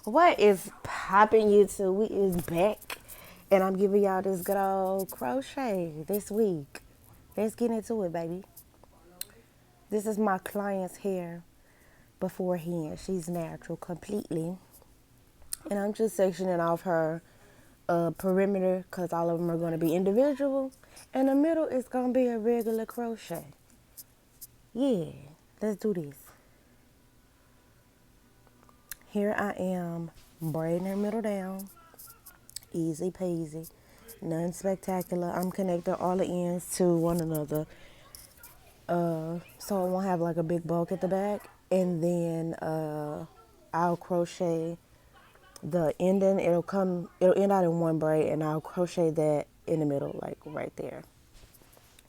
What is popping, YouTube? We is back, and I'm giving y'all this good old crochet this week. Let's get into it, baby. This is my client's hair beforehand. She's natural completely, and I'm just sectioning off her perimeter because all of them are going to be individual, and the middle is going to be a regular crochet. Yeah, let's do this. Here I am braiding her middle down. Easy peasy. Nothing spectacular. I'm connecting all the ends to one another. So I won't have like a big bulk at the back. And then I'll crochet the ending. It'll end out in one braid and I'll crochet that in the middle, like right there.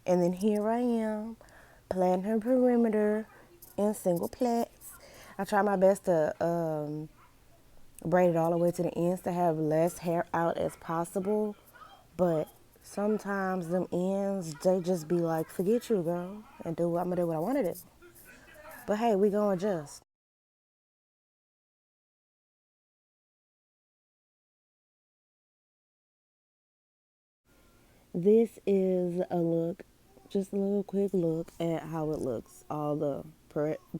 And then here I am, plaiting her perimeter in single plaits. I try my best to braid it all the way to the ends to have less hair out as possible. But sometimes them ends, they just be like, forget you, girl, and I'm gonna do what I wanna do. But hey, we gonna adjust. This is a look, just a little quick look at how it looks. All the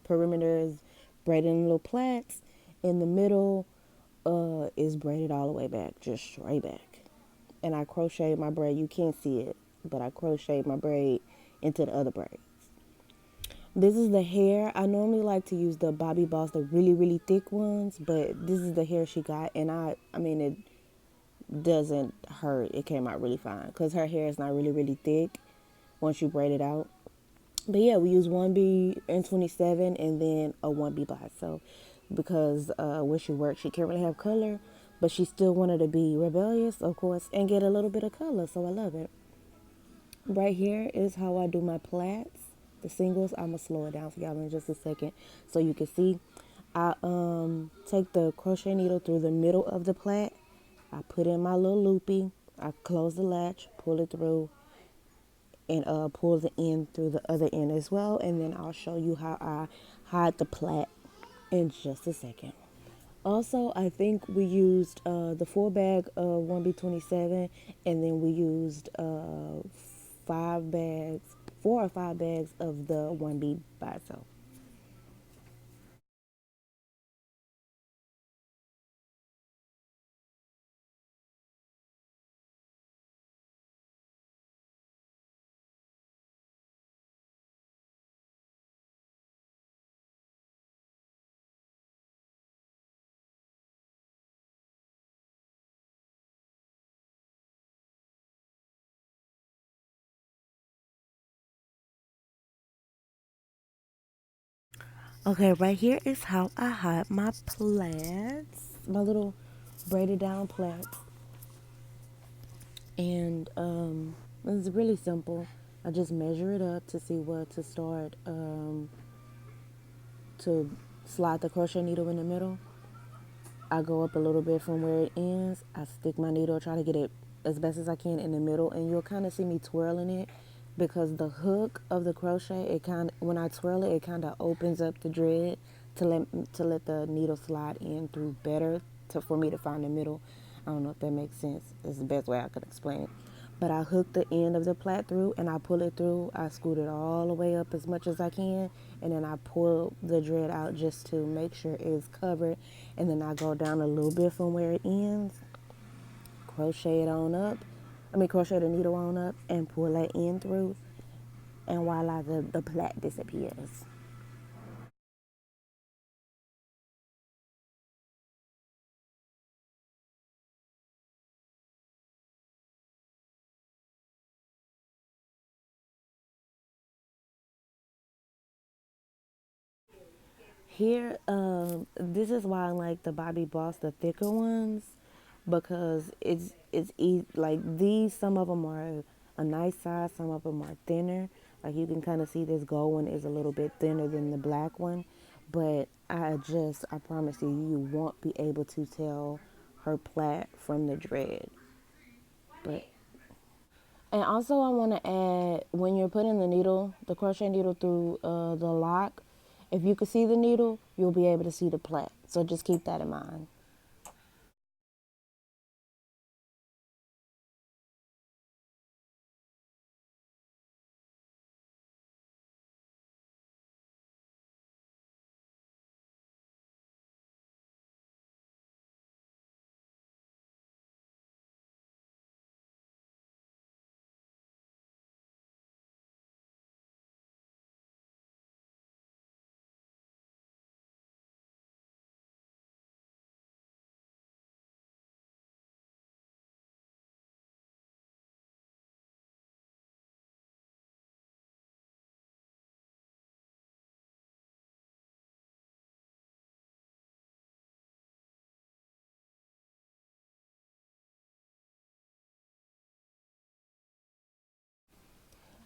perimeters braided in little plaits. In the middle is braided all the way back, just straight back. And I crocheted my braid. You can't see it, but I crocheted my braid into the other braid. This is the hair. I normally like to use the Bobby Boss, the really, really thick ones, but this is the hair she got, and I mean, it doesn't hurt. It came out really fine because her hair is not really, really thick once you braid it out. But yeah, we use 1B and 27 and then a 1B by itself because when she works, she can't really have color, but she still wanted to be rebellious, of course, and get a little bit of color, so I love it. Right here is how I do my plaits. The singles, I'm gonna slow it down for y'all in just a second so you can see. I take the crochet needle through the middle of the plait. I put in my little loopy. I close the latch, pull it through, and pull the end through the other end as well. And then I'll show you how I hide the plait in just a second. Also, I think we used the full bag of 1B27, and then we used 5 bags, 4 or 5 bags of the 1B by itself. Okay, right here is how I hide my plaids, my little braided down plaids. And it's really simple. I just measure it up to see where to start to slide the crochet needle in the middle. I go up a little bit from where it ends. I stick my needle, try to get it as best as I can in the middle, and you'll kind of see me twirling it because the hook of the crochet, it kind of, when I twirl it, it kind of opens up the thread to let the needle slide in through better for me to find the middle. I don't know if that makes sense. It's the best way I could explain it. But I hook the end of the plait through and I pull it through. I scoot it all the way up as much as I can. And then I pull the thread out just to make sure it's covered. And then I go down a little bit from where it ends, crochet it on up. Crochet the needle on up and pull that end through. And voila, the plait disappears. Here, this is why I like the Bobby Boss, the thicker ones, because like these. Some of them are a nice size, some of them are thinner. Like you can kind of see this gold one is a little bit thinner than the black one, but I promise you, you won't be able to tell her plait from the dread. But and also, I want to add when you're putting the crochet needle through the lock, if you can see the needle, you'll be able to see the plait. So just keep that in mind.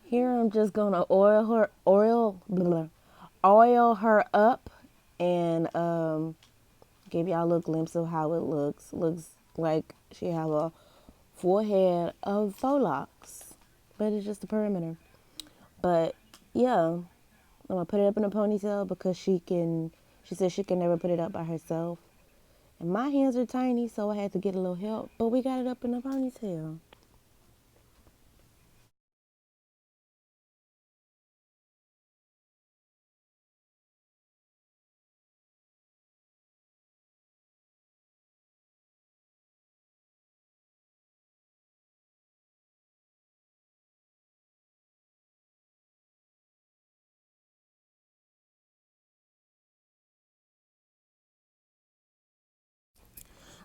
Here I'm just gonna oil her up and give y'all a little glimpse of how it looks. Looks like she have a forehead of faux locks, but it's just a perimeter. But yeah, I'm gonna put it up in a ponytail because she said she can never put it up by herself. And my hands are tiny, so I had to get a little help. But we got it up in a ponytail.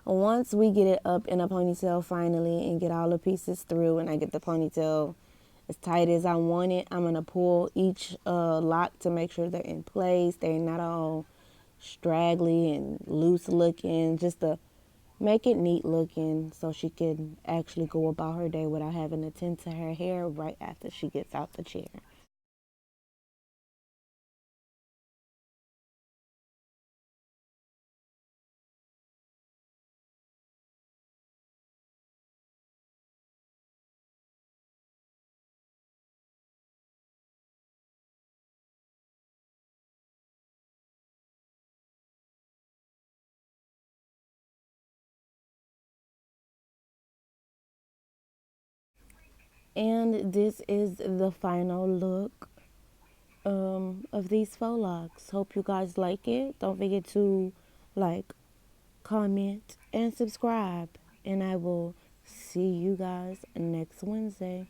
Once we get it up in a ponytail finally and get all the pieces through and I get the ponytail as tight as I want it, I'm going to pull each lock to make sure they're in place. They're not all straggly and loose looking, just to make it neat looking so she can actually go about her day without having to tend to her hair right after she gets out the chair. And this is the final look of these faux locks. Hope you guys like it. Don't forget to like, comment, and subscribe. And I will see you guys next Wednesday.